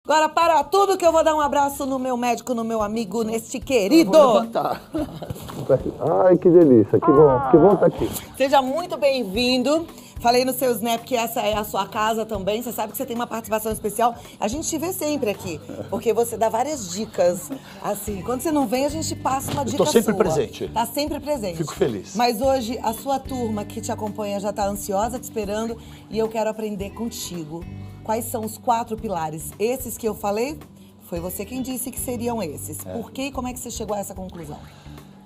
Agora para tudo que eu vou dar um abraço no meu médico, no meu amigo, neste querido. Vou levantar. Ai, que delícia, que bom estar aqui. Seja muito bem-vindo. Falei no seu Snap que essa é a sua casa também. Você sabe que você tem uma participação especial. A gente te vê sempre aqui, porque você dá várias dicas. Assim, quando você não vem, a gente passa uma dica sua. Tô sempre presente. Tá sempre presente. Fico feliz. Mas hoje a sua turma que te acompanha já tá ansiosa te esperando e eu quero aprender contigo. Quais são os 4 pilares? Esses que eu falei, foi você quem disse que seriam esses. Por quê e como é que você chegou a essa conclusão?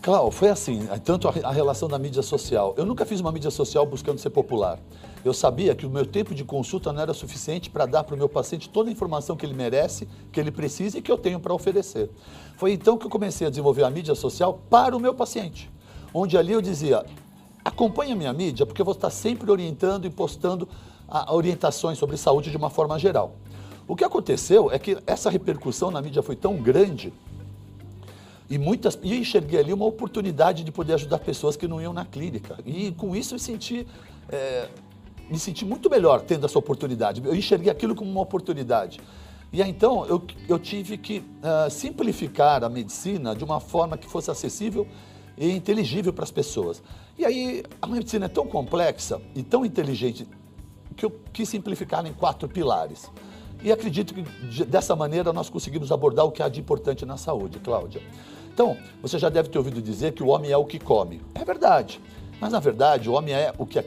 Cláudio, foi assim, tanto a relação da mídia social. Eu nunca fiz uma mídia social buscando ser popular. Eu sabia que o meu tempo de consulta não era suficiente para dar para o meu paciente toda a informação que ele merece, que ele precisa e que eu tenho para oferecer. Foi então que eu comecei a desenvolver a mídia social para o meu paciente. Onde ali eu dizia, acompanhe a minha mídia, porque eu vou estar sempre orientando e postando orientações sobre saúde de uma forma geral. O que aconteceu é que essa repercussão na mídia foi tão grande e eu enxerguei ali uma oportunidade de poder ajudar pessoas que não iam na clínica. E com isso eu me senti muito melhor tendo essa oportunidade. Eu enxerguei aquilo como uma oportunidade. E aí, então eu tive que simplificar a medicina de uma forma que fosse acessível e inteligível para as pessoas. E aí a medicina é tão complexa e tão inteligente que eu quis simplificar em 4 pilares. E acredito que dessa maneira nós conseguimos abordar o que há de importante na saúde, Cláudia. Então, você já deve ter ouvido dizer que o homem é o que come. É verdade, mas na verdade o homem é o que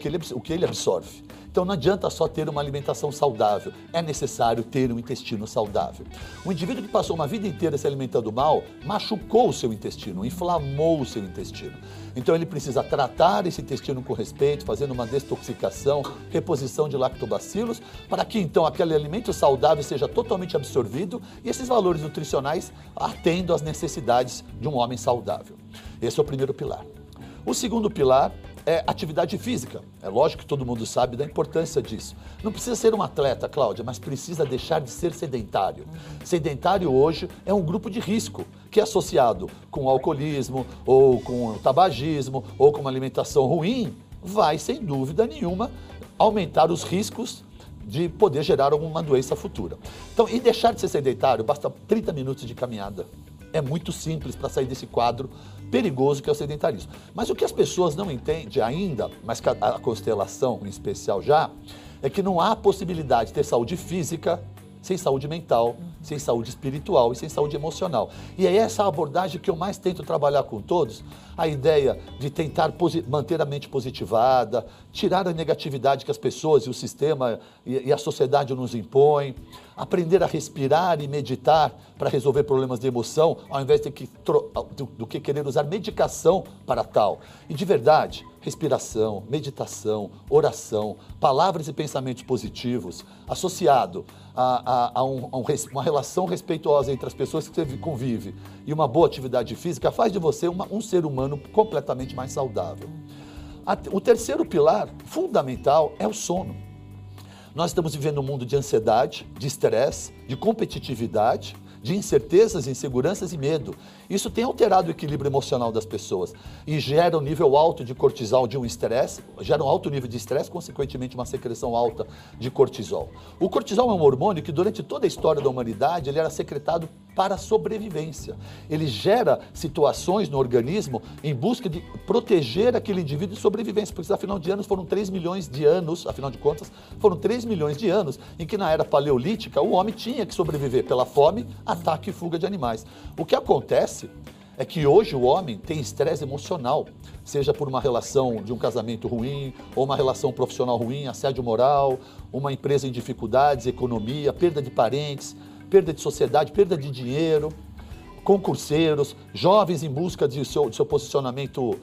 ele absorve. Então não adianta só ter uma alimentação saudável, é necessário ter um intestino saudável. O indivíduo que passou uma vida inteira se alimentando mal, machucou o seu intestino, inflamou o seu intestino. Então ele precisa tratar esse intestino com respeito, fazendo uma desintoxicação, reposição de lactobacilos, para que então aquele alimento saudável seja totalmente absorvido e esses valores nutricionais atendam às necessidades de um homem saudável. Esse é o primeiro pilar. O segundo pilar é atividade física. É lógico que todo mundo sabe da importância disso. Não precisa ser um atleta, Cláudia, mas precisa deixar de ser sedentário. Sedentário hoje é um grupo de risco que é associado com o alcoolismo, ou com o tabagismo, ou com uma alimentação ruim, vai, sem dúvida nenhuma, aumentar os riscos de poder gerar alguma doença futura. Então, e deixar de ser sedentário, basta 30 minutos de caminhada. É muito simples para sair desse quadro perigoso que é o sedentarismo. Mas o que as pessoas não entendem ainda, mas a constelação em especial já, é que não há possibilidade de ter saúde física sem saúde mental, sem saúde espiritual e sem saúde emocional. E é essa abordagem que eu mais tento trabalhar com todos, a ideia de tentar manter a mente positivada, tirar a negatividade que as pessoas e o sistema e a sociedade nos impõem, aprender a respirar e meditar para resolver problemas de emoção, ao invés de do que querer usar medicação para tal. E de verdade, respiração, meditação, oração, palavras e pensamentos positivos, associado a uma relação respeitosa entre as pessoas que você convive e uma boa atividade física, faz de você um ser humano completamente mais saudável. O terceiro pilar fundamental é o sono. Nós estamos vivendo um mundo de ansiedade, de estresse, de competitividade, de incertezas, inseguranças e medo. Isso tem alterado o equilíbrio emocional das pessoas e gera um nível alto de cortisol, de um estresse, gera um alto nível de estresse, consequentemente uma secreção alta de cortisol. O cortisol é um hormônio que durante toda a história da humanidade ele era secretado para a sobrevivência. Ele gera situações no organismo em busca de proteger aquele indivíduo de sobrevivência, porque afinal de anos foram 3 milhões de anos, afinal de contas, foram 3 milhões de anos em que na era paleolítica o homem tinha que sobreviver pela fome, ataque e fuga de animais. O que acontece é que hoje o homem tem estresse emocional, seja por uma relação de um casamento ruim, ou uma relação profissional ruim, assédio moral, uma empresa em dificuldades, economia, perda de parentes, perda de sociedade, perda de dinheiro, concurseiros, jovens em busca de seu posicionamento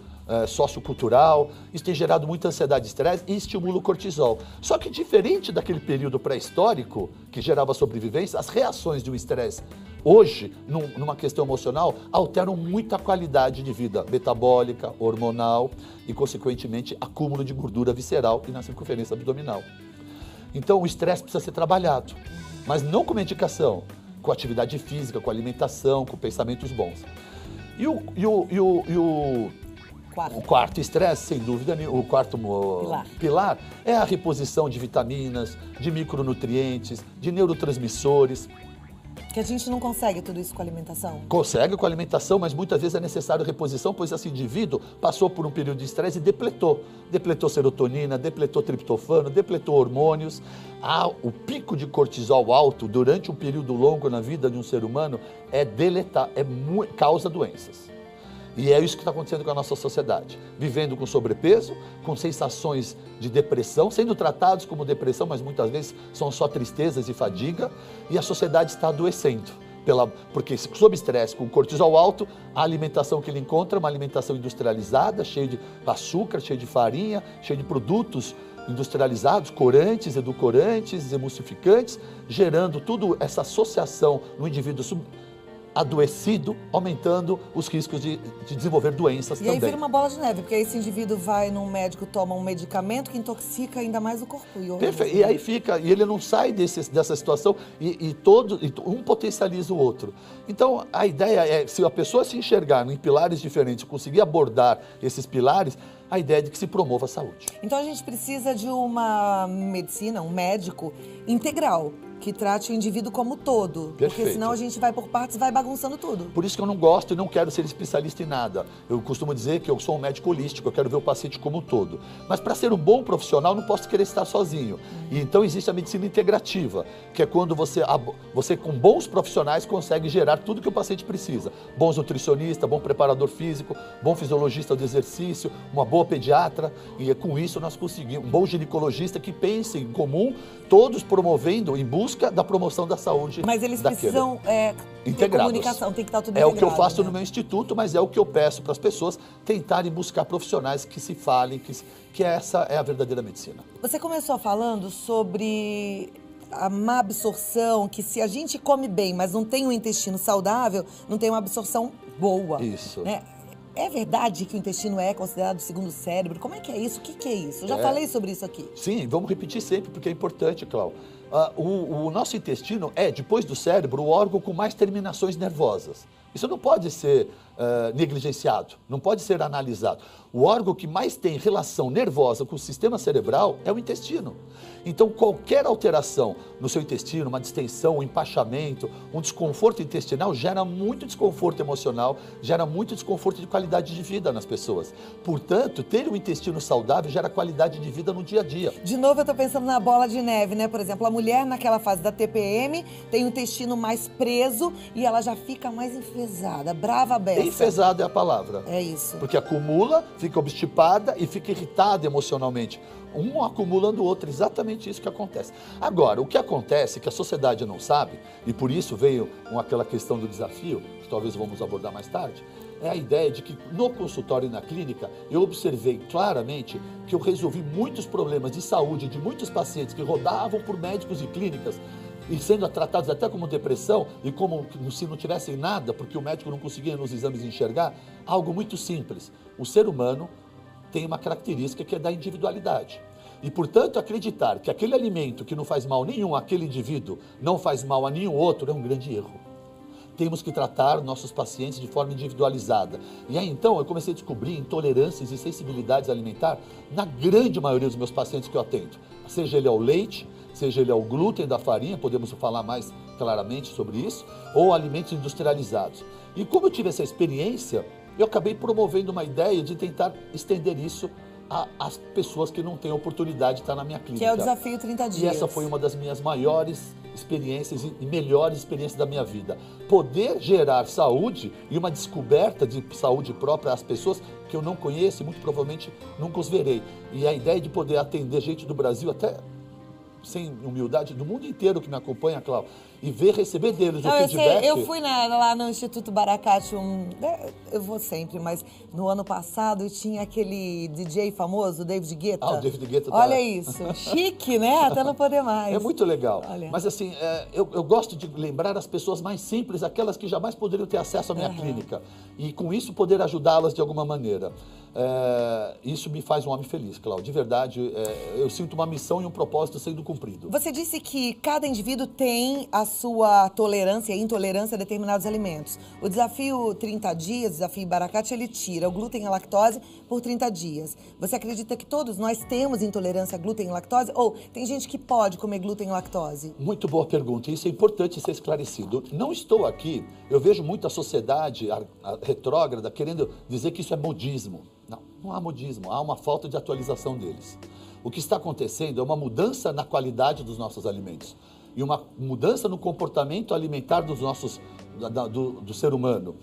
sociocultural. Isso tem gerado muita ansiedade e estresse e estimula o cortisol. Só que diferente daquele período pré-histórico que gerava sobrevivência, as reações de um estresse hoje, numa questão emocional, alteram muito a qualidade de vida metabólica, hormonal e, consequentemente, acúmulo de gordura visceral e na circunferência abdominal. Então, o estresse precisa ser trabalhado, mas não com medicação, com atividade física, com alimentação, com pensamentos bons. E o quarto estresse, sem dúvida nenhuma, o quarto pilar é a reposição de vitaminas, de micronutrientes, de neurotransmissores. Que a gente não consegue tudo isso com a alimentação? Consegue com a alimentação, mas muitas vezes é necessário reposição, pois esse indivíduo passou por um período de estresse e depletou. Depletou serotonina, depletou triptofano, depletou hormônios. O pico de cortisol alto durante um período longo na vida de um ser humano causa doenças. E é isso que está acontecendo com a nossa sociedade. Vivendo com sobrepeso, com sensações de depressão, sendo tratados como depressão, mas muitas vezes são só tristezas e fadiga, e a sociedade está adoecendo. Porque sob estresse, com cortisol alto, a alimentação que ele encontra é uma alimentação industrializada, cheia de açúcar, cheia de farinha, cheia de produtos industrializados, corantes, edulcorantes, emulsificantes, gerando toda essa associação no indivíduo adoecido, aumentando os riscos de desenvolver doenças também. E aí vira uma bola de neve, porque esse indivíduo vai num médico, toma um medicamento que intoxica ainda mais o corpo. Perfeito. E aí fica, e ele não sai dessa situação e um potencializa o outro. Então, a ideia é, se a pessoa se enxergar em pilares diferentes, conseguir abordar esses pilares, a ideia é de que se promova a saúde. Então, a gente precisa de uma medicina, um médico integral, que trate o indivíduo como todo. Perfeito. Porque senão a gente vai por partes e vai bagunçando tudo. Por isso que eu não gosto e não quero ser especialista em nada. Eu costumo dizer que eu sou um médico holístico, eu quero ver o paciente como um todo. Mas para ser um bom profissional, não posso querer estar sozinho. E então existe a medicina integrativa, que é quando você com bons profissionais consegue gerar tudo que o paciente precisa. Bons nutricionistas, bom preparador físico, bom fisiologista do exercício, uma boa pediatra. E com isso nós conseguimos um bom ginecologista que pense em comum, todos promovendo em busca da promoção da saúde. Mas eles precisam ter comunicação, tem que estar tudo integrado. É o que eu faço no meu instituto, mas é o que eu peço para as pessoas tentarem buscar profissionais que se falem, que essa é a verdadeira medicina. Você começou falando sobre a má absorção, que se a gente come bem, mas não tem um intestino saudável, não tem uma absorção boa. Isso. Né? É verdade que o intestino é considerado o segundo cérebro? Como é que é isso? O que é isso? Eu já falei sobre isso aqui. Sim, vamos repetir sempre, porque é importante, Cláudia. O nosso intestino é, depois do cérebro, o órgão com mais terminações nervosas. Isso não pode ser negligenciado, não pode ser analisado. O órgão que mais tem relação nervosa com o sistema cerebral é o intestino. Então, qualquer alteração no seu intestino, uma distensão, um empachamento, um desconforto intestinal, gera muito desconforto emocional, gera muito desconforto de qualidade de vida nas pessoas. Portanto, ter um intestino saudável gera qualidade de vida no dia a dia. De novo, eu estou pensando na bola de neve, né? Por exemplo, a mulher naquela fase da TPM tem o intestino mais preso e ela já fica mais enfesada, brava beça. Enfesada é a palavra. É isso. Porque acumula, fica obstipada e fica irritada emocionalmente. Um acumulando o outro, exatamente isso que acontece. Agora, o que acontece que a sociedade não sabe, e por isso veio aquela questão do desafio, que talvez vamos abordar mais tarde, é a ideia de que no consultório e na clínica eu observei claramente que eu resolvi muitos problemas de saúde de muitos pacientes que rodavam por médicos e clínicas e sendo tratados até como depressão e como se não tivessem nada, porque o médico não conseguia nos exames enxergar, algo muito simples. O ser humano tem uma característica que é da individualidade. E, portanto, acreditar que aquele alimento que não faz mal nenhum àquele indivíduo não faz mal a nenhum outro é um grande erro. Temos que tratar nossos pacientes de forma individualizada. E aí, então, eu comecei a descobrir intolerâncias e sensibilidades alimentar na grande maioria dos meus pacientes que eu atendo. Seja ele ao leite, seja ele ao glúten da farinha, podemos falar mais claramente sobre isso, ou alimentos industrializados. E como eu tive essa experiência, eu acabei promovendo uma ideia de tentar estender isso às pessoas que não têm oportunidade de estar na minha clínica. Que é o desafio 30 dias. E essa foi uma das minhas maiores experiências e melhores experiências da minha vida. Poder gerar saúde e uma descoberta de saúde própria às pessoas que eu não conheço e muito provavelmente nunca os verei. E a ideia de poder atender gente do Brasil, até sem humildade, do mundo inteiro que me acompanha, Cláudia, e receber deles o feedback. Eu fui lá no Instituto Baracate, eu vou sempre, mas no ano passado tinha aquele DJ famoso, David Guetta. O David Guetta. Olha isso, chique, né? Até não poder mais. É muito legal. Olha. Mas assim, eu gosto de lembrar as pessoas mais simples, aquelas que jamais poderiam ter acesso à minha clínica. E com isso poder ajudá-las de alguma maneira. Isso me faz um homem feliz, Cláudia. De verdade, eu sinto uma missão e um propósito sendo cumprido. Você disse que cada indivíduo tem a sua tolerância e intolerância a determinados alimentos. O desafio 30 dias, o desafio Barakat, ele tira o glúten e a lactose por 30 dias. Você acredita que todos nós temos intolerância a glúten e lactose? Ou tem gente que pode comer glúten e lactose? Muito boa pergunta. Isso é importante ser esclarecido. Não estou aqui, eu vejo muita sociedade retrógrada querendo dizer que isso é modismo. Não, não há modismo, há uma falta de atualização deles. O que está acontecendo é uma mudança na qualidade dos nossos alimentos e uma mudança no comportamento alimentar do ser humano.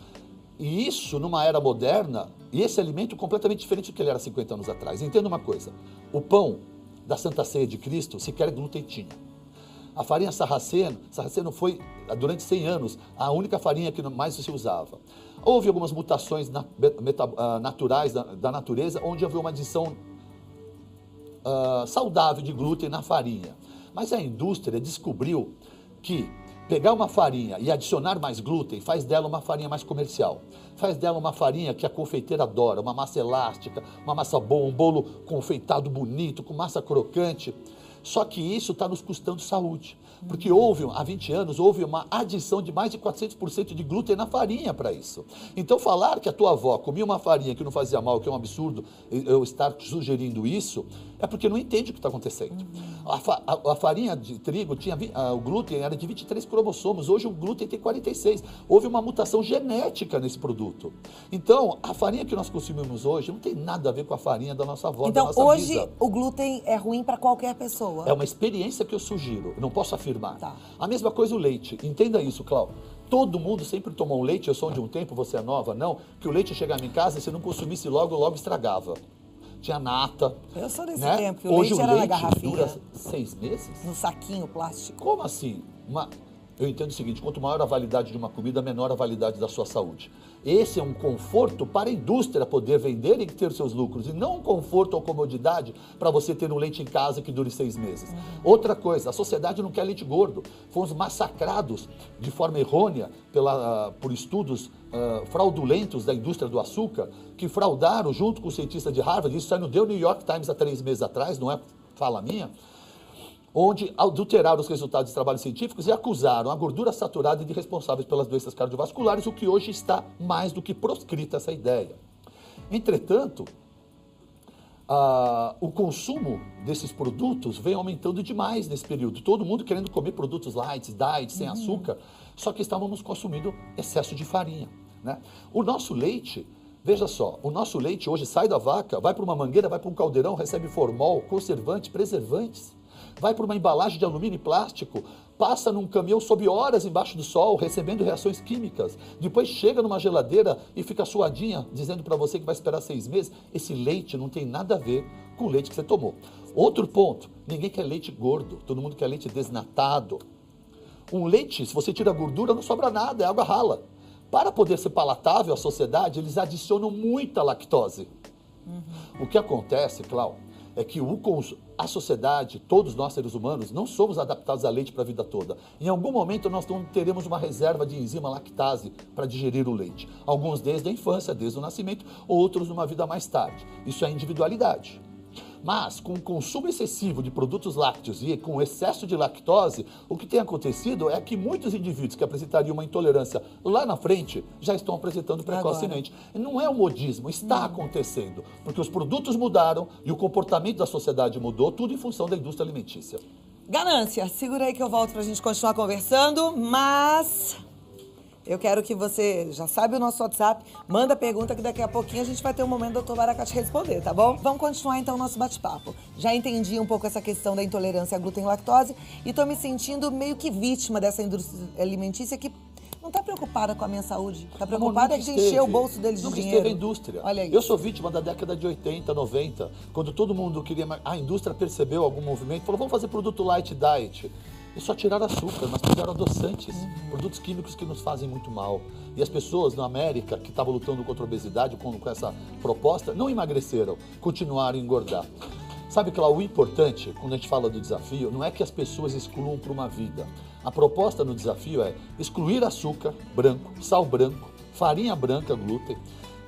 E isso, numa era moderna, e esse alimento completamente diferente do que ele era 50 anos atrás. Entenda uma coisa, o pão da Santa Ceia de Cristo sequer glúten tinha. A farinha sarraceno foi, durante 100 anos, a única farinha que mais se usava. Houve algumas mutações naturais da natureza, onde havia uma adição saudável de glúten na farinha. Mas a indústria descobriu que pegar uma farinha e adicionar mais glúten faz dela uma farinha mais comercial. Faz dela uma farinha que a confeiteira adora, uma massa elástica, uma massa boa, um bolo confeitado bonito, com massa crocante. Só que isso está nos custando saúde. Porque há 20 anos, houve uma adição de mais de 400% de glúten na farinha para isso. Então, falar que a tua avó comia uma farinha que não fazia mal, que é um absurdo eu estar sugerindo isso, é porque não entende o que está acontecendo. A farinha de trigo, o glúten era de 23 cromossomos, hoje o glúten tem 46. Houve uma mutação genética nesse produto. Então, a farinha que nós consumimos hoje não tem nada a ver com a farinha da nossa avó, da nossa hoje bisa. O glúten é ruim para qualquer pessoa? É uma experiência que eu sugiro, eu não posso afirmar. Tá. A mesma coisa o leite, entenda isso, Cláudio. Todo mundo sempre tomou leite, eu sou de um tempo, você é nova, não, que o leite chegava em casa e se não consumisse logo estragava. Tinha nata. Eu sou desse né? tempo, que o Hoje leite era na garrafinha. dura 6 meses? No saquinho plástico. Como assim? Eu entendo o seguinte, quanto maior a validade de uma comida, menor a validade da sua saúde. Esse é um conforto para a indústria poder vender e ter seus lucros, e não um conforto ou comodidade para você ter um leite em casa que dure 6 meses. Outra coisa, a sociedade não quer leite gordo. Fomos massacrados de forma errônea por estudos fraudulentos da indústria do açúcar, que fraudaram junto com o cientista de Harvard, isso saiu no The New York Times há 3 meses atrás, não é fala minha, onde adulteraram os resultados dos trabalhos científicos e acusaram a gordura saturada de responsáveis pelas doenças cardiovasculares, o que hoje está mais do que proscrita essa ideia. Entretanto, o consumo desses produtos vem aumentando demais nesse período. Todo mundo querendo comer produtos light, diet, sem açúcar, só que estávamos consumindo excesso de farinha, né? O nosso leite, veja só, o nosso leite hoje sai da vaca, vai para uma mangueira, vai para um caldeirão, recebe formol, conservante, preservantes. Vai para uma embalagem de alumínio e plástico, passa num caminhão sob horas embaixo do sol, recebendo reações químicas. Depois chega numa geladeira e fica suadinha, dizendo para você que vai esperar 6 meses. Esse leite não tem nada a ver com o leite que você tomou. Outro ponto, ninguém quer leite gordo, todo mundo quer leite desnatado. Um leite, se você tira a gordura, não sobra nada, é água rala. Para poder ser palatável à sociedade, eles adicionam muita lactose. O que acontece, Cláudio, é que a sociedade, todos nós seres humanos, não somos adaptados a leite para a vida toda. Em algum momento nós não teremos uma reserva de enzima lactase para digerir o leite. Alguns desde a infância, desde o nascimento, outros numa vida mais tarde. Isso é individualidade. Mas, com o consumo excessivo de produtos lácteos e com o excesso de lactose, o que tem acontecido é que muitos indivíduos que apresentariam uma intolerância lá na frente já estão apresentando precocemente. Não é um modismo, está acontecendo, porque os produtos mudaram e o comportamento da sociedade mudou, tudo em função da indústria alimentícia. Ganância, segura aí que eu volto pra gente continuar conversando, mas eu quero que você, já sabe o nosso WhatsApp, manda pergunta que daqui a pouquinho a gente vai ter um momento do Dr. Barakat responder, tá bom? Vamos continuar então o nosso bate-papo. Já entendi um pouco essa questão da intolerância à glúten e lactose e tô me sentindo meio que vítima dessa indústria alimentícia que não tá preocupada com a minha saúde. Tá preocupada de encher o bolso deles de dinheiro. Esteve a indústria. Olha isso. Eu sou vítima da década de 80, 90, quando todo mundo queria... A indústria percebeu algum movimento, falou, vamos fazer produto light diet. E só tiraram açúcar, mas puseram adoçantes, produtos químicos que nos fazem muito mal. E as pessoas na América que estavam lutando contra a obesidade com essa proposta, não emagreceram, continuaram a engordar. Sabe, Cláudio, o importante, quando a gente fala do desafio, não é que as pessoas excluam para uma vida. A proposta no desafio é excluir açúcar branco, sal branco, farinha branca, glúten,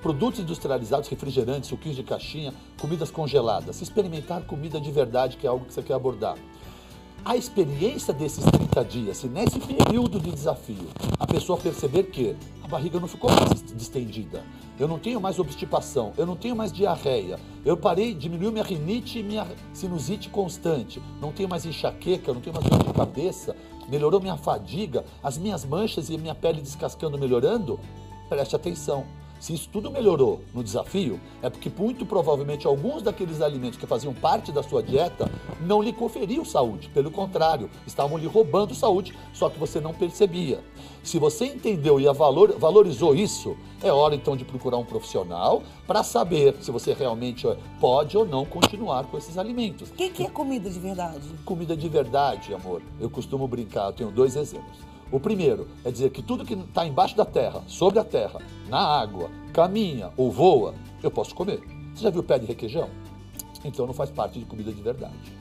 produtos industrializados, refrigerantes, suquinhos de caixinha, comidas congeladas. Experimentar comida de verdade, que é algo que você quer abordar. A experiência desses 30 dias, se nesse período de desafio a pessoa perceber que a barriga não ficou mais distendida, eu não tenho mais obstipação, eu não tenho mais diarreia, eu parei, diminuiu minha rinite e minha sinusite constante, não tenho mais enxaqueca, não tenho mais dor de cabeça, melhorou minha fadiga, as minhas manchas e a minha pele descascando melhorando, preste atenção. Se isso tudo melhorou no desafio, é porque muito provavelmente alguns daqueles alimentos que faziam parte da sua dieta não lhe conferiam saúde. Pelo contrário, estavam lhe roubando saúde, só que você não percebia. Se você entendeu e valorizou isso, é hora então de procurar um profissional para saber se você realmente pode ou não continuar com esses alimentos. O que é comida de verdade? Comida de verdade, amor, eu costumo brincar, eu tenho 2 exemplos. O primeiro é dizer que tudo que está embaixo da terra, sobre a terra, na água, caminha ou voa, eu posso comer. Você já viu pé de requeijão? Então não faz parte de comida de verdade.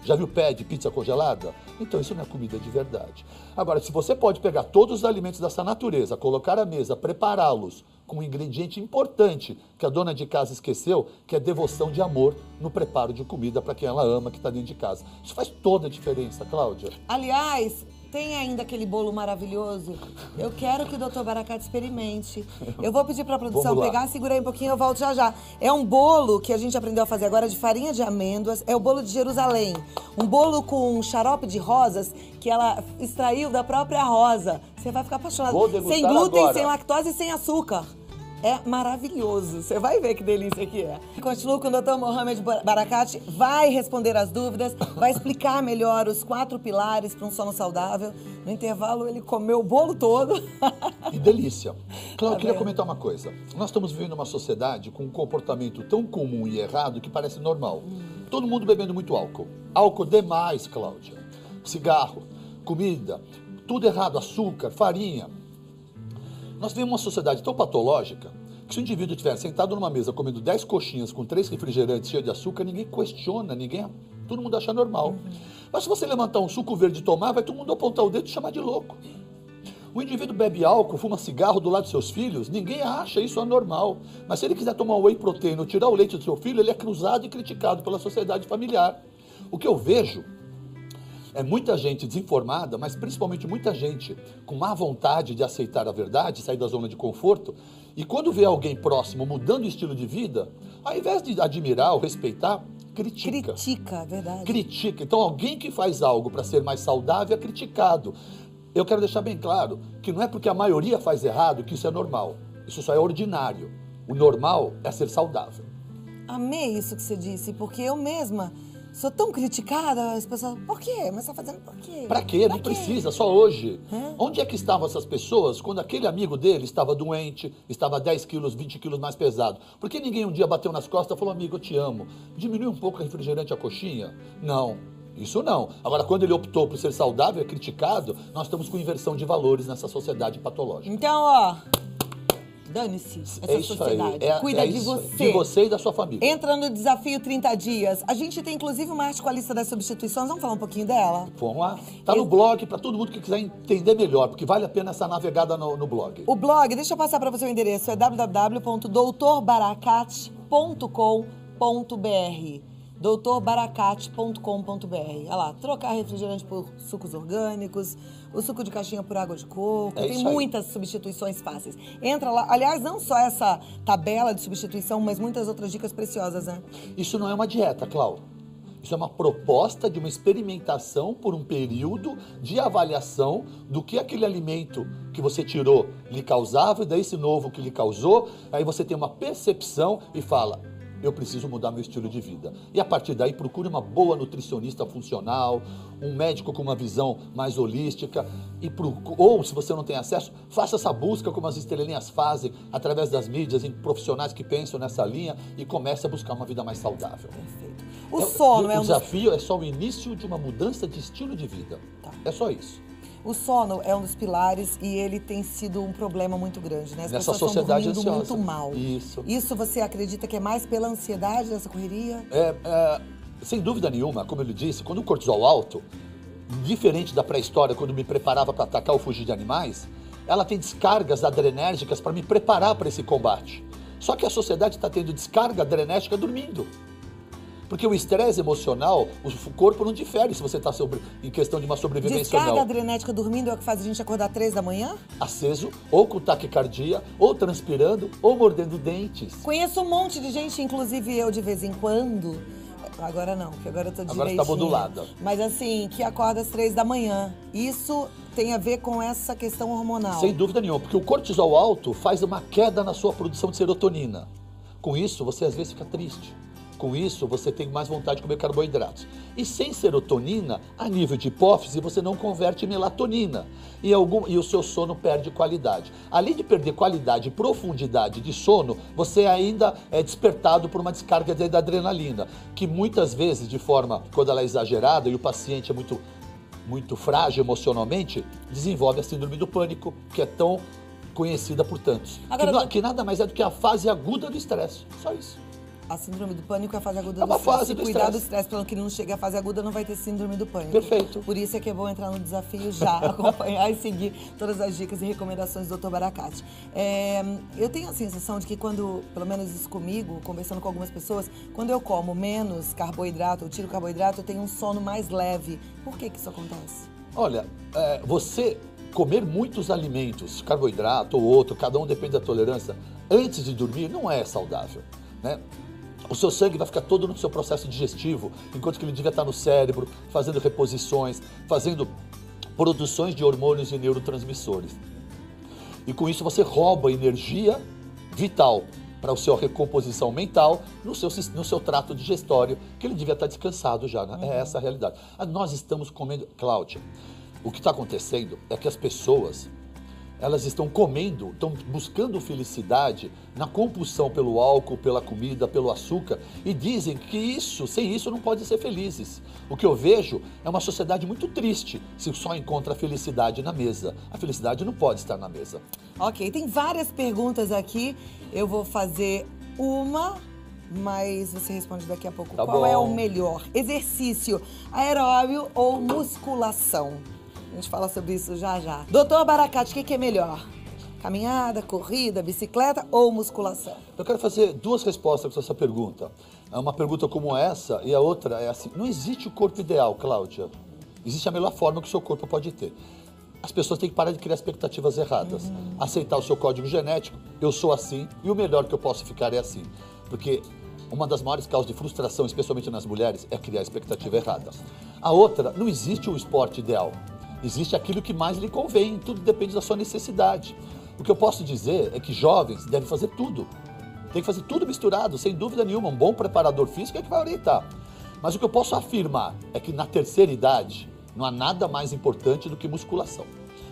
Já viu pé de pizza congelada? Então isso não é comida de verdade. Agora, se você pode pegar todos os alimentos dessa natureza, colocar à mesa, prepará-los com um ingrediente importante que a dona de casa esqueceu, que é devoção de amor no preparo de comida para quem ela ama, que está dentro de casa. Isso faz toda a diferença, Cláudia. Aliás, tem ainda aquele bolo maravilhoso? Eu quero que o Dr. Barakat experimente. Eu vou pedir para a produção pegar, segura aí um pouquinho, eu volto já já. É um bolo que a gente aprendeu a fazer agora de farinha de amêndoas, é o bolo de Jerusalém. Um bolo com xarope de rosas que ela extraiu da própria rosa. Você vai ficar apaixonado. Sem glúten, agora. Sem lactose e sem açúcar. É maravilhoso. Você vai ver que delícia que é. Continuo com o Dr. Mohamed Barakat, vai responder as dúvidas, vai explicar melhor os 4 pilares para um sono saudável. No intervalo, ele comeu o bolo todo. Que delícia. Cláudia, eu queria comentar uma coisa. Nós estamos vivendo uma sociedade com um comportamento tão comum e errado que parece normal. Todo mundo bebendo muito álcool. Álcool demais, Cláudia. Cigarro, comida, tudo errado, açúcar, farinha. Nós vivemos uma sociedade tão patológica que se o indivíduo estiver sentado numa mesa comendo 10 coxinhas com 3 refrigerantes cheios de açúcar, ninguém questiona, todo mundo acha normal. Mas se você levantar um suco verde e tomar, vai todo mundo apontar o dedo e chamar de louco. O indivíduo bebe álcool, fuma cigarro do lado dos seus filhos, ninguém acha isso anormal. Mas se ele quiser tomar whey protein ou tirar o leite do seu filho, ele é cruzado e criticado pela sociedade familiar. O que eu vejo é muita gente desinformada, mas principalmente muita gente com má vontade de aceitar a verdade, sair da zona de conforto, e quando vê alguém próximo mudando o estilo de vida, ao invés de admirar ou respeitar, critica. Critica, verdade. Critica. Então alguém que faz algo para ser mais saudável é criticado. Eu quero deixar bem claro que não é porque a maioria faz errado que isso é normal. Isso só é ordinário. O normal é ser saudável. Amei isso que você disse, porque eu mesma sou tão criticada, as pessoas, por quê? Mas tá fazendo por quê? Pra quê? Não precisa, só hoje. Onde é que estavam essas pessoas quando aquele amigo dele estava doente, estava 10 quilos, 20 quilos mais pesado? Por que ninguém um dia bateu nas costas e falou, amigo, eu te amo, diminui um pouco o refrigerante e a coxinha? Não, isso não. Agora, quando ele optou por ser saudável, é criticado, nós estamos com inversão de valores nessa sociedade patológica. Então, ó, dane-se essa sociedade. Cuida de você. De você e da sua família. Entra no desafio 30 dias. A gente tem inclusive uma arte com a lista das substituições. Vamos falar um pouquinho dela? Vamos lá. Tá no blog para todo mundo que quiser entender melhor, porque vale a pena essa navegada no blog. O blog, deixa eu passar para você o endereço, é www.doutorbarakat.com.br. doutorbarakat.com.br. Olha lá, trocar refrigerante por sucos orgânicos, o suco de caixinha por água de coco, tem muitas substituições fáceis. Entra lá, aliás, não só essa tabela de substituição, mas muitas outras dicas preciosas, né? Isso não é uma dieta, Cláudia. Isso é uma proposta de uma experimentação por um período de avaliação do que aquele alimento que você tirou lhe causava e desse novo que lhe causou. Aí você tem uma percepção e fala, eu preciso mudar meu estilo de vida. E a partir daí procure uma boa nutricionista funcional, um médico com uma visão mais holística, ou se você não tem acesso, faça essa busca como as estrelinhas fazem, através das mídias, em profissionais que pensam nessa linha e comece a buscar uma vida mais saudável. Perfeito. O sono é um desafio, é só o início de uma mudança de estilo de vida. Tá. É só isso. O sono é um dos pilares e ele tem sido um problema muito grande, né? As Nessa pessoas sociedade estão dormindo ansiosa. muito mal. Isso você acredita que é mais pela ansiedade dessa correria? Sem dúvida nenhuma, como eu lhe disse, quando o cortisol alto, diferente da pré-história, quando me preparava para atacar ou fugir de animais, ela tem descargas adrenérgicas para me preparar para esse combate. Só que a sociedade está tendo descarga adrenérgica dormindo. Porque o estresse emocional, o corpo não difere se você está em questão de uma sobrevivência ou Descarga não. adrenética dormindo é o que faz a gente acordar 3 da manhã? Aceso, ou com taquicardia, ou transpirando, ou mordendo dentes. Conheço um monte de gente, inclusive eu de vez em quando. Agora não, porque agora eu tô direitinho. Agora está modulada. Mas assim, que acorda às 3 da manhã. Isso tem a ver com essa questão hormonal. Sem dúvida nenhuma, porque o cortisol alto faz uma queda na sua produção de serotonina. Com isso, você às vezes fica triste. Com isso, você tem mais vontade de comer carboidratos. E sem serotonina, a nível de hipófise, você não converte em melatonina. E o seu sono perde qualidade. Além de perder qualidade e profundidade de sono, você ainda é despertado por uma descarga da adrenalina, que muitas vezes, de forma, quando ela é exagerada e o paciente é muito frágil emocionalmente, desenvolve a síndrome do pânico, que é tão conhecida por tantos. Agora, que nada mais é do que a fase aguda do estresse. Só isso. A síndrome do pânico é a fase aguda É uma do estresse. fase do Cuidar do estresse. estresse, pelo que não chega à fase aguda, não vai ter síndrome do pânico. Perfeito. Por isso é que é bom entrar no desafio já, acompanhar e seguir todas as dicas e recomendações do Dr. Baracate. Eu tenho a sensação de que quando, pelo menos isso comigo, conversando com algumas pessoas, quando eu como menos carboidrato, ou tiro carboidrato, eu tenho um sono mais leve. Por que isso acontece? Olha, você comer muitos alimentos, carboidrato ou outro, cada um depende da tolerância, antes de dormir não é saudável, né? O seu sangue vai ficar todo no seu processo digestivo, enquanto que ele devia estar no cérebro, fazendo reposições, fazendo produções de hormônios e neurotransmissores. E com isso você rouba energia vital para a sua recomposição mental no seu trato digestório, que ele devia estar descansado já, né? É essa a realidade. Nós estamos comendo... Cláudia, o que está acontecendo é que as pessoas... elas estão comendo, estão buscando felicidade na compulsão pelo álcool, pela comida, pelo açúcar e dizem que sem isso não podem ser felizes. O que eu vejo é uma sociedade muito triste se só encontra a felicidade na mesa. A felicidade não pode estar na mesa. Ok, tem várias perguntas aqui. Eu vou fazer uma, mas você responde daqui a pouco. Tá Qual bom. é o melhor? Exercício aeróbio ou musculação? A gente fala sobre isso já já. Doutor Baracate, o que é melhor? Caminhada, corrida, bicicleta ou musculação? Eu quero fazer duas respostas para essa pergunta. Uma pergunta como essa e a outra é assim, não existe o corpo ideal, Cláudia. Existe a melhor forma que o seu corpo pode ter. As pessoas têm que parar de criar expectativas erradas. Aceitar o seu código genético, eu sou assim e o melhor que eu posso ficar é assim. Porque uma das maiores causas de frustração, especialmente nas mulheres, é criar expectativa errada. A outra, não existe o esporte ideal. Existe aquilo que mais lhe convém, tudo depende da sua necessidade. O que eu posso dizer é que jovens devem fazer tudo. Tem que fazer tudo misturado, sem dúvida nenhuma. Um bom preparador físico é que vai orientar. Mas o que eu posso afirmar é que na terceira idade não há nada mais importante do que musculação.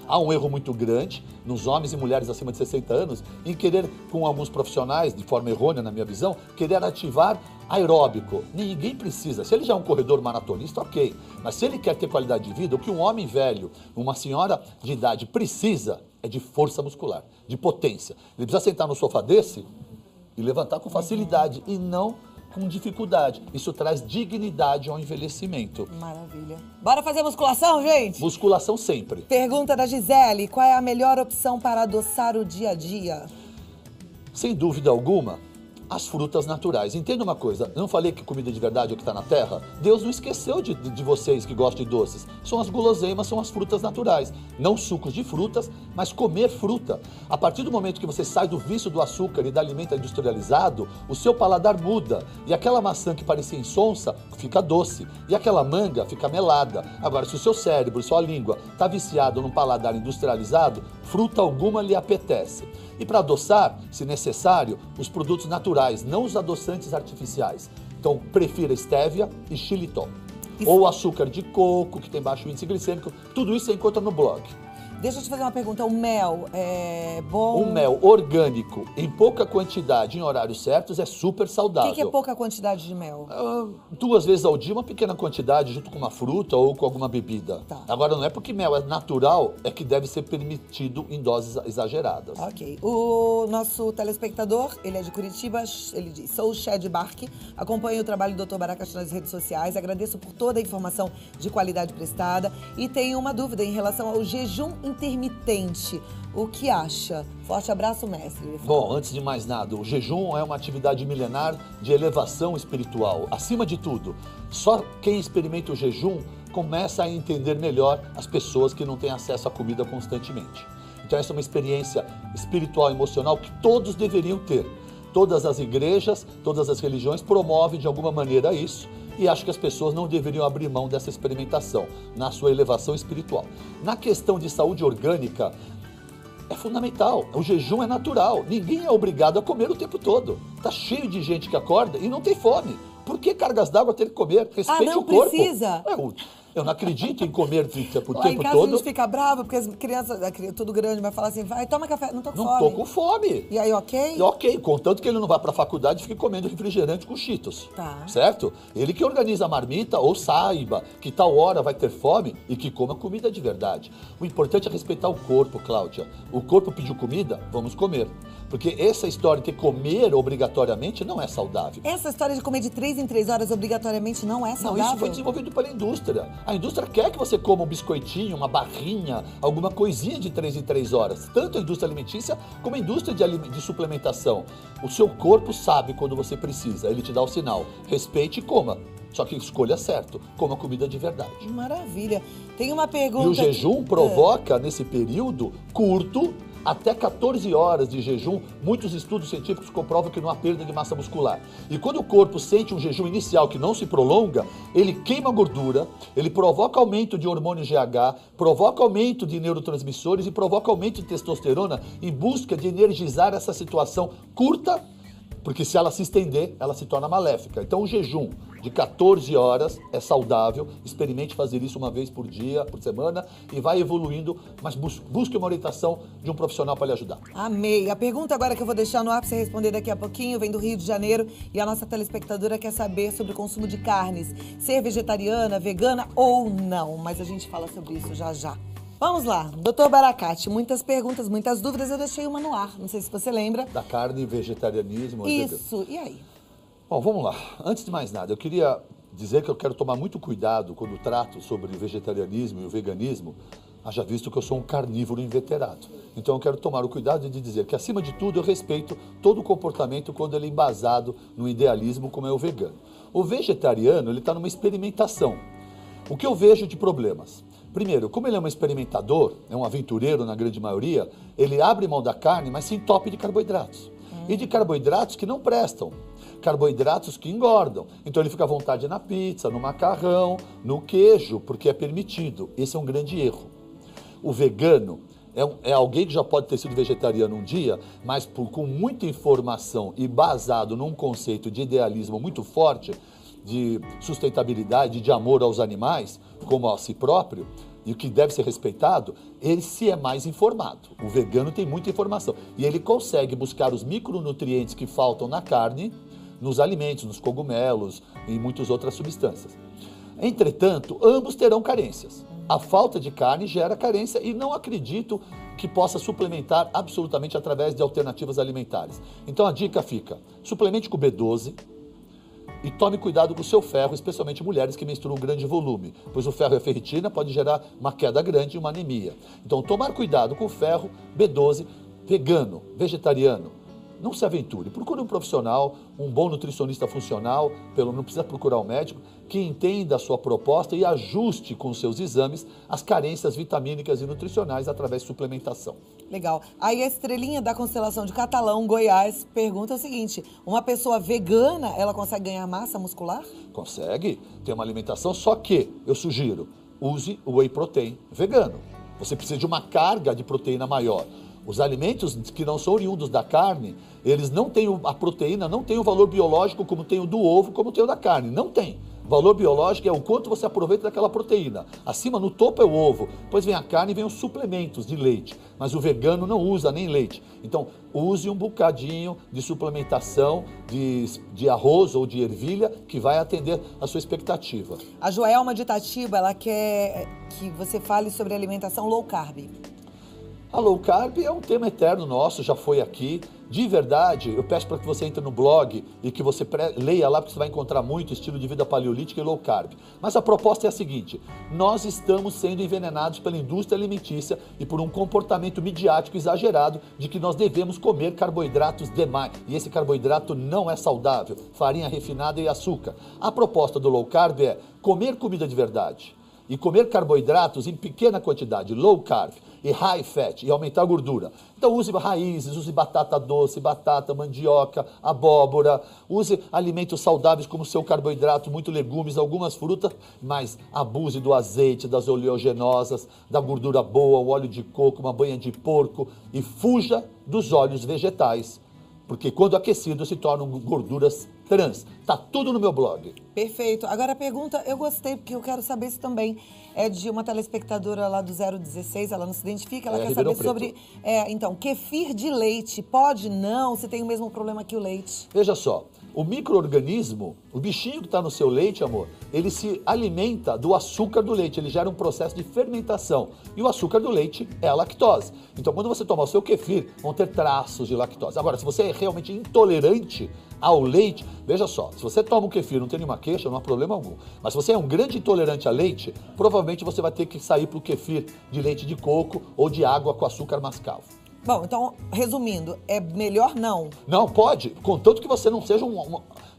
Há um erro muito grande nos homens e mulheres acima de 60 anos em querer, com alguns profissionais, de forma errônea na minha visão, querer ativar aeróbico. Ninguém precisa. Se ele já é um corredor maratonista, ok. Mas se ele quer ter qualidade de vida, o que um homem velho, uma senhora de idade precisa é de força muscular, de potência. Ele precisa sentar no sofá desse e levantar com facilidade e não com dificuldade. Isso traz dignidade ao envelhecimento. Maravilha. Bora fazer musculação, gente? Musculação sempre. Pergunta da Gisele, qual é a melhor opção para adoçar o dia a dia? Sem dúvida alguma, as frutas naturais. Entenda uma coisa, eu não falei que comida de verdade é o que está na terra? Deus não esqueceu de vocês que gostam de doces. São as guloseimas, são as frutas naturais. Não sucos de frutas, mas comer fruta. A partir do momento que você sai do vício do açúcar e do alimento industrializado, o seu paladar muda. E aquela maçã que parecia insonsa, fica doce. E aquela manga fica melada. Agora, se o seu cérebro, sua língua, está viciado num paladar industrializado, fruta alguma lhe apetece. E para adoçar, se necessário, os produtos naturais, não os adoçantes artificiais. Então, prefira estévia e xilitol. Ou açúcar de coco, que tem baixo índice glicêmico. Tudo isso você encontra no blog. Deixa eu te fazer uma pergunta. O mel é bom? Um mel orgânico, em pouca quantidade, em horários certos, é super saudável. O que é pouca quantidade de mel? 2 vezes ao dia, uma pequena quantidade, junto com uma fruta ou com alguma bebida. Tá. Agora, não é porque mel é natural, é que deve ser permitido em doses exageradas. Ok. O nosso telespectador, ele é de Curitiba, ele diz, sou o Shed Barque, acompanho o trabalho do Dr. Baracate nas redes sociais, agradeço por toda a informação de qualidade prestada e tenho uma dúvida em relação ao jejum intermitente, o que acha? Forte abraço, mestre. Ele fala. Bom, antes de mais nada, o jejum é uma atividade milenar de elevação espiritual. Acima de tudo, só quem experimenta o jejum começa a entender melhor as pessoas que não têm acesso à comida constantemente. Então essa é uma experiência espiritual e emocional que todos deveriam ter. Todas as igrejas, todas as religiões promovem de alguma maneira isso e acho que as pessoas não deveriam abrir mão dessa experimentação na sua elevação espiritual. Na questão de saúde orgânica, é fundamental. O jejum é natural. Ninguém é obrigado a comer o tempo todo. Está cheio de gente que acorda e não tem fome. Por que cargas d'água ter que comer? Respeite o corpo. Precisa. Eu não acredito em comer pizza por Lá tempo em casa todo. a gente fica bravo, porque as crianças, tudo grande, vai falar assim, vai, toma café, não tô com fome. Não tô com fome. E aí, ok? Ok, contanto que ele não vá para a faculdade e fique comendo refrigerante com Cheetos. Tá. Certo? Ele que organiza a marmita ou saiba que tal hora vai ter fome e que coma comida de verdade. O importante é respeitar o corpo, Cláudia. O corpo pediu comida, vamos comer. Porque essa história de comer obrigatoriamente não é saudável. Essa história de comer de 3 em 3 horas obrigatoriamente não é saudável? Não, isso foi desenvolvido pela indústria. A indústria quer que você coma um biscoitinho, uma barrinha, alguma coisinha de 3 em 3 horas. Tanto a indústria alimentícia como a indústria de suplementação. O seu corpo sabe quando você precisa, ele te dá o sinal. Respeite e coma. Só que escolha certo, coma comida de verdade. Maravilha. Tem uma pergunta... E o jejum provoca, nesse período curto, até 14 horas de jejum, muitos estudos científicos comprovam que não há perda de massa muscular. E quando o corpo sente um jejum inicial que não se prolonga, ele queima gordura, ele provoca aumento de hormônio GH, provoca aumento de neurotransmissores e provoca aumento de testosterona em busca de energizar essa situação curta, porque se ela se estender, ela se torna maléfica. Então o jejum de 14 horas é saudável, experimente fazer isso uma vez por dia, por semana, e vai evoluindo, mas busque uma orientação de um profissional para lhe ajudar. Amei. A pergunta agora que eu vou deixar no ar para você responder daqui a pouquinho vem do Rio de Janeiro e a nossa telespectadora quer saber sobre o consumo de carnes, ser vegetariana, vegana ou não, mas a gente fala sobre isso já já. Vamos lá, doutor Baracate, muitas perguntas, muitas dúvidas, eu deixei uma no ar, não sei se você lembra. Da carne, vegetarianismo... Isso, e aí? Bom, vamos lá. Antes de mais nada, eu queria dizer que eu quero tomar muito cuidado quando trato sobre o vegetarianismo e o veganismo, haja visto que eu sou um carnívoro inveterado. Então eu quero tomar o cuidado de dizer que, acima de tudo, eu respeito todo o comportamento quando ele é embasado no idealismo, como é o vegano. O vegetariano, ele está numa experimentação. O que eu vejo de problemas? Primeiro, como ele é um experimentador, é um aventureiro na grande maioria, ele abre mão da carne, mas se entope de carboidratos. E de carboidratos que não prestam. Carboidratos que engordam. Então ele fica à vontade na pizza, no macarrão, no queijo, porque é permitido. Esse é um grande erro. O vegano é alguém que já pode ter sido vegetariano um dia, mas com muita informação e basado num conceito de idealismo muito forte, de sustentabilidade, de amor aos animais, como a si próprio, e o que deve ser respeitado, ele se é mais informado. O vegano tem muita informação e ele consegue buscar os micronutrientes que faltam na carne, nos alimentos, nos cogumelos e muitas outras substâncias. Entretanto, ambos terão carências. A falta de carne gera carência e não acredito que possa suplementar absolutamente através de alternativas alimentares. Então a dica fica, suplemente com B12, e tome cuidado com o seu ferro, especialmente mulheres que menstruam um grande volume, pois o ferro e a ferritina pode gerar uma queda grande e uma anemia. Então, tomar cuidado com o ferro, B12, vegano, vegetariano. Não se aventure, procure um profissional, um bom nutricionista funcional, não precisa procurar um médico, que entenda a sua proposta e ajuste com os seus exames as carências vitamínicas e nutricionais através de suplementação. Legal. Aí a estrelinha da constelação de Catalão, Goiás, pergunta o seguinte, uma pessoa vegana, ela consegue ganhar massa muscular? Consegue, tem uma alimentação, só que, eu sugiro, use o whey protein vegano. Você precisa de uma carga de proteína maior. Os alimentos que não são oriundos da carne, eles não têm a proteína, não tem o valor biológico como tem o do ovo, como tem o da carne. Não tem. O valor biológico é o quanto você aproveita daquela proteína. Acima, no topo é o ovo, depois vem a carne e vem os suplementos de leite. Mas o vegano não usa nem leite. Então, use um bocadinho de suplementação de arroz ou de ervilha que vai atender a sua expectativa. A Joelma de Itatiba, ela quer que você fale sobre alimentação low carb. A low carb é um tema eterno nosso, já foi aqui. De verdade, eu peço para que você entre no blog e que você leia lá, porque você vai encontrar muito estilo de vida paleolítica e low carb. Mas a proposta é a seguinte: nós estamos sendo envenenados pela indústria alimentícia e por um comportamento midiático exagerado de que nós devemos comer carboidratos demais. E esse carboidrato não é saudável, farinha refinada e açúcar. A proposta do low carb é comer comida de verdade e comer carboidratos em pequena quantidade, low carb e high fat, e aumentar a gordura. Então use raízes, use batata doce, batata, mandioca, abóbora, use alimentos saudáveis como seu carboidrato, muito legumes, algumas frutas, mas abuse do azeite, das oleaginosas, da gordura boa, o óleo de coco, uma banha de porco, e fuja dos óleos vegetais, porque quando aquecidos se tornam gorduras trans. Tá tudo no meu blog. Perfeito. Agora a pergunta, eu gostei, porque eu quero saber isso também. É de uma telespectadora lá do 016, ela não se identifica, ela quer Ribeirão saber Preto. sobre... então, kefir de leite, pode não? Se tem o mesmo problema que o leite? Veja só, o micro-organismo, o bichinho que está no seu leite, amor, ele se alimenta do açúcar do leite, ele gera um processo de fermentação. E o açúcar do leite é a lactose. Então, quando você tomar o seu kefir, vão ter traços de lactose. Agora, se você é realmente intolerante ao leite, veja só, se você toma um kefir, não tem nenhuma queixa, não há problema algum. Mas se você é um grande intolerante a leite, provavelmente você vai ter que sair para o kefir de leite de coco ou de água com açúcar mascavo. Bom, então, resumindo, é melhor não? Não, pode, contanto que você não seja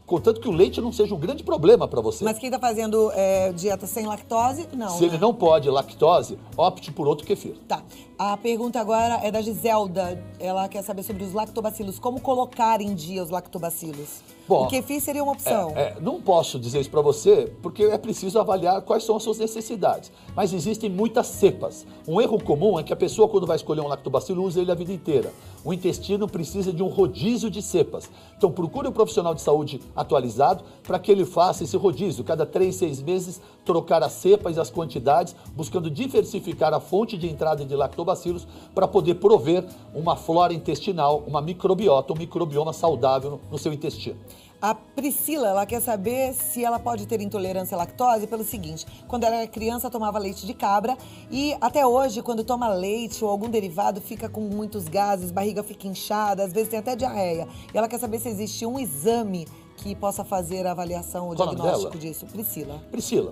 contanto que o leite não seja um grande problema para você. Mas quem está fazendo dieta sem lactose, não. Se ele não pode lactose, opte por outro kefir. Tá. A pergunta agora é da Giselda. Ela quer saber sobre os lactobacilos. Como colocar em dia os lactobacilos? Bom, o kefir seria uma opção. Não posso dizer isso para você, porque é preciso avaliar quais são as suas necessidades. Mas existem muitas cepas. Um erro comum é que a pessoa, quando vai escolher um lactobacilo, usa ele a vida inteira. O intestino precisa de um rodízio de cepas. Então procure um profissional de saúde atualizado para que ele faça esse rodízio. Cada 3, 6 meses, trocar as cepas e as quantidades, buscando diversificar a fonte de entrada de lactobacilos para poder prover uma flora intestinal, uma microbiota, um microbioma saudável no seu intestino. A Priscila, ela quer saber se ela pode ter intolerância à lactose pelo seguinte: quando ela era criança, tomava leite de cabra e até hoje, quando toma leite ou algum derivado, fica com muitos gases, barriga fica inchada, às vezes tem até diarreia. E ela quer saber se existe um exame que possa fazer a avaliação ou diagnóstico disso. Priscila. Priscila,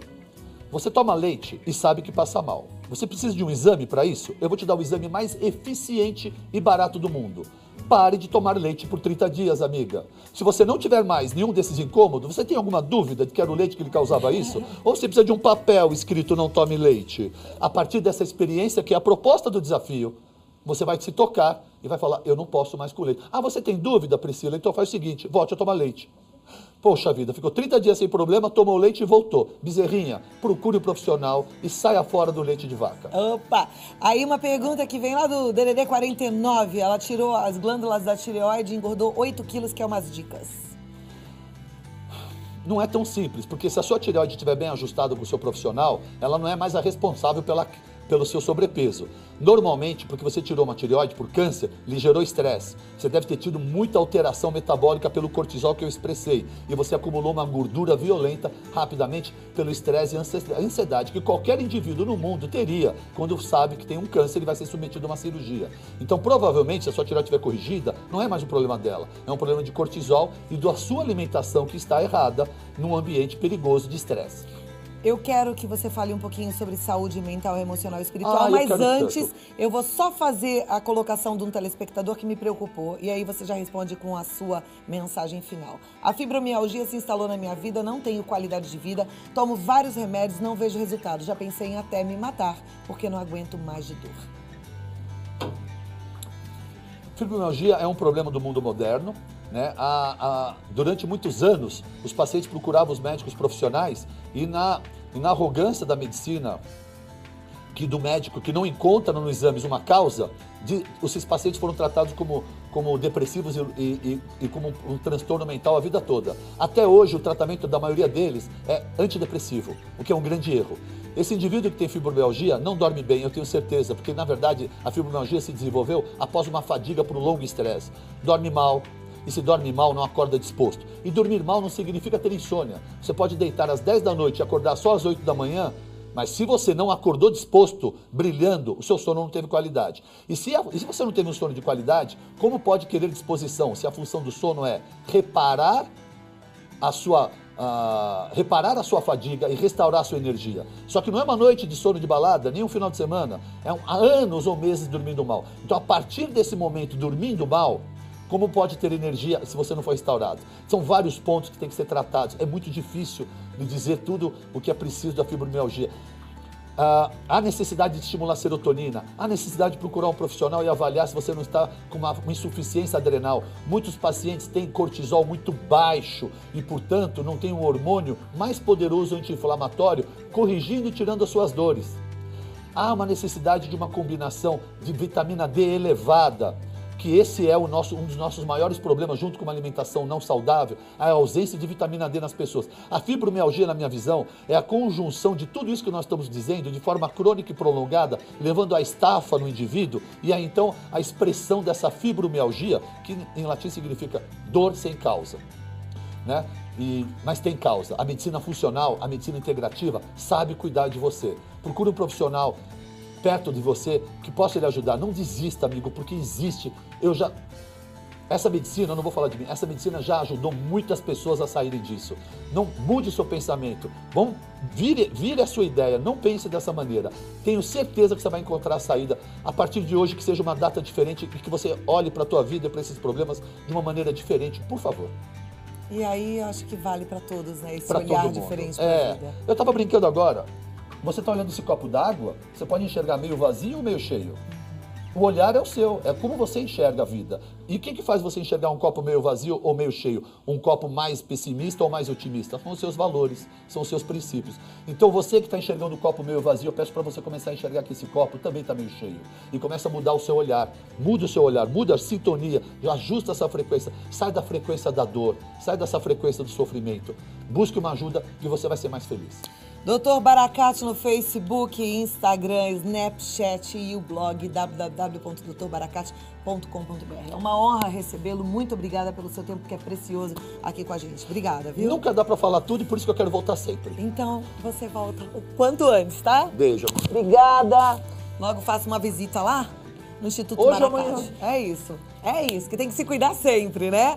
você toma leite e sabe que passa mal. Você precisa de um exame para isso? Eu vou te dar o exame mais eficiente e barato do mundo. Pare de tomar leite por 30 dias, amiga. Se você não tiver mais nenhum desses incômodos, você tem alguma dúvida de que era o leite que lhe causava isso? Ou você precisa de um papel escrito não tome leite? A partir dessa experiência, que é a proposta do desafio, você vai se tocar e vai falar, eu não posso mais com leite. Ah, você tem dúvida, Priscila? Então faz o seguinte, volte a tomar leite. Poxa vida, ficou 30 dias sem problema, tomou leite e voltou. Bezerrinha, procure um profissional e saia fora do leite de vaca. Opa! Aí uma pergunta que vem lá do DDD 49. Ela tirou as glândulas da tireoide e engordou 8 quilos, que é umas dicas. Não é tão simples, porque se a sua tireoide estiver bem ajustada com o seu profissional, ela não é mais a responsável pelo seu sobrepeso. Normalmente, porque você tirou uma tireoide por câncer, lhe gerou estresse. Você deve ter tido muita alteração metabólica pelo cortisol que eu expressei. E você acumulou uma gordura violenta rapidamente pelo estresse e ansiedade que qualquer indivíduo no mundo teria quando sabe que tem um câncer e vai ser submetido a uma cirurgia. Então, provavelmente, se a sua tireoide estiver corrigida, não é mais um problema dela. É um problema de cortisol e da sua alimentação que está errada num ambiente perigoso de estresse. Eu quero que você fale um pouquinho sobre saúde mental, emocional e espiritual, mas antes eu vou só fazer a colocação de um telespectador que me preocupou e aí você já responde com a sua mensagem final. A fibromialgia se instalou na minha vida, não tenho qualidade de vida, tomo vários remédios, não vejo resultado. Já pensei em até me matar, porque não aguento mais de dor. Fibromialgia é um problema do mundo moderno. Né? Durante muitos anos, os pacientes procuravam os médicos profissionais e na arrogância da medicina, do médico que não encontra nos exames uma causa, esses pacientes foram tratados como depressivos e como um transtorno mental a vida toda. Até hoje, o tratamento da maioria deles é antidepressivo, o que é um grande erro. Esse indivíduo que tem fibromialgia não dorme bem, eu tenho certeza, porque na verdade a fibromialgia se desenvolveu após uma fadiga por um longo estresse. Dorme mal. E se dorme mal, não acorda disposto. E dormir mal não significa ter insônia. Você pode deitar às 10 da noite e acordar só às 8 da manhã, Mas se você não acordou disposto, brilhando, o seu sono não teve qualidade. E se você não teve um sono de qualidade, como pode querer disposição se a função do sono é reparar a sua fadiga e restaurar a sua energia? Só que não é uma noite de sono de balada, nem um final de semana. Há anos ou meses dormindo mal. Então, a partir desse momento, dormindo mal, como pode ter energia se você não for restaurado? São vários pontos que têm que ser tratados. É muito difícil de dizer tudo o que é preciso da fibromialgia. Há necessidade de estimular a serotonina, há necessidade de procurar um profissional e avaliar se você não está com uma insuficiência adrenal. Muitos pacientes têm cortisol muito baixo e, portanto, não têm um hormônio mais poderoso anti-inflamatório corrigindo e tirando as suas dores. Há uma necessidade de uma combinação de vitamina D elevada, que esse é um dos nossos maiores problemas, junto com uma alimentação não saudável, a ausência de vitamina D nas pessoas. A fibromialgia, na minha visão, é a conjunção de tudo isso que nós estamos dizendo, de forma crônica e prolongada, levando à estafa no indivíduo, e aí então a expressão dessa fibromialgia, que em latim significa dor sem causa, né? Mas tem causa. A medicina funcional, a medicina integrativa, sabe cuidar de você. Procure um profissional perto de você que possa lhe ajudar. Não desista, amigo, porque existe. Essa medicina, eu não vou falar de mim, essa medicina já ajudou muitas pessoas a saírem disso. Não mude o seu pensamento. Vire a sua ideia, não pense dessa maneira. Tenho certeza que você vai encontrar a saída a partir de hoje, que seja uma data diferente e que você olhe para a tua vida e para esses problemas de uma maneira diferente, por favor. E aí, acho que vale para todos, né? Esse Pra olhar todo mundo. diferente para a vida. Eu estava brincando agora. Você está olhando esse copo d'água, você pode enxergar meio vazio ou meio cheio. O olhar é o seu, é como você enxerga a vida. E o que faz você enxergar um copo meio vazio ou meio cheio? Um copo mais pessimista ou mais otimista? São os seus valores, são os seus princípios. Então você que está enxergando o copo meio vazio, eu peço para você começar a enxergar que esse copo também está meio cheio. E começa a mudar o seu olhar. Muda o seu olhar, muda a sintonia, ajusta essa frequência. Sai da frequência da dor, sai dessa frequência do sofrimento. Busque uma ajuda e você vai ser mais feliz. Dr. Baracate no Facebook, Instagram, Snapchat e o blog www.drbaracate.com.br. É uma honra recebê-lo. Muito obrigada pelo seu tempo, que é precioso aqui com a gente. Obrigada, viu? Nunca dá para falar tudo e por isso que eu quero voltar sempre. Então, você volta o quanto antes, tá? Beijo. Obrigada. Logo faço uma visita lá no Instituto Hoje ou Baracate. amanhã. É isso, que tem que se cuidar sempre, né?